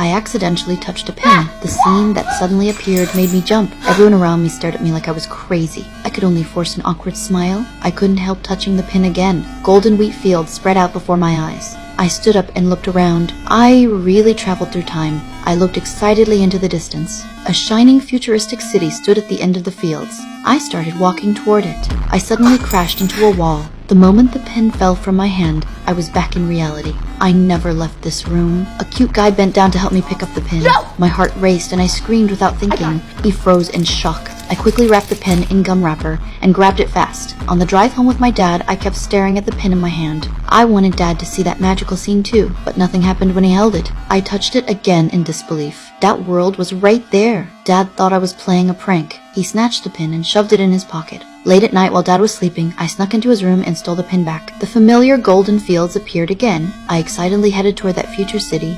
I accidentally touched a pin. The scene that suddenly appeared made me jump. Everyone around me stared at me like I was crazy. I could only force an awkward smile. I couldn't help touching the pin again. Golden wheat fields spread out before my eyes. I stood up and looked around. I really traveled through time. I looked excitedly into the distance. A shining futuristic city stood at the end of the fields. I started walking toward it. I suddenly crashed into a wall. The moment the pen fell from my hand, I was back in reality. I never left this room. A cute guy bent down to help me pick up the pin. No! My heart raced and I screamed without thinking. He froze in shock. I quickly wrapped the pin in gum wrapper and grabbed it fast. On the drive home with my dad, I kept staring at the pin in my hand. I wanted Dad to see that magical scene too, but nothing happened when he held it. I touched it again in disbelief. That world was right there. Dad thought I was playing a prank. He snatched the pin and shoved it in his pocket. Late at night while Dad was sleeping, I snuck into his room and stole the pin back. The familiar golden fields appeared again. I excitedly headed toward that future city.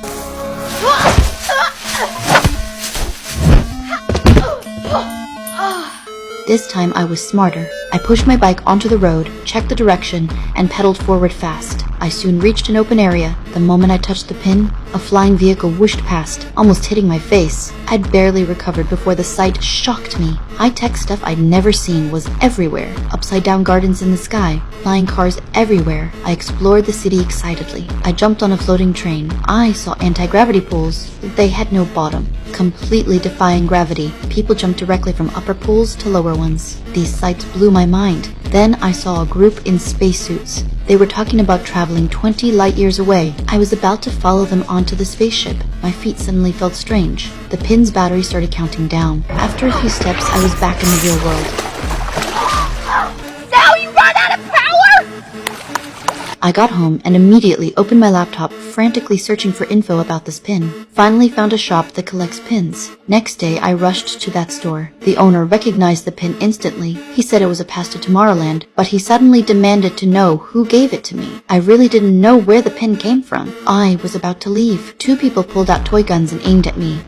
This time I was smarter. I pushed my bike onto the road, checked the direction, and pedaled forward fast. I soon reached an open area. The moment I touched the pin, a flying vehicle whooshed past, almost hitting my face. I'd barely recovered before the sight shocked me. High-tech stuff I'd never seen was everywhere. Upside-down gardens in the sky, flying cars everywhere. I explored the city excitedly. I jumped on a floating train. I saw anti-gravity pools. They had no bottom, completely defying gravity. People jumped directly from upper pools to lower ones. These sights blew my mind. Then I saw a group in spacesuits. They were talking about traveling 20 light years away. I was about to follow them onto the spaceship. My feet suddenly felt strange. The pin's battery started counting down. After a few steps, I was back in the real world. Now you run out of power! I got home and immediately opened my laptop, frantically searching for info about this pin. Finally found a shop that collects pins. Next day, I rushed to that store. The owner recognized the pin instantly. He said it was a pass to Tomorrowland, but he suddenly demanded to know who gave it to me. I really didn't know where the pin came from. I was about to leave. Two people pulled out toy guns and aimed at me.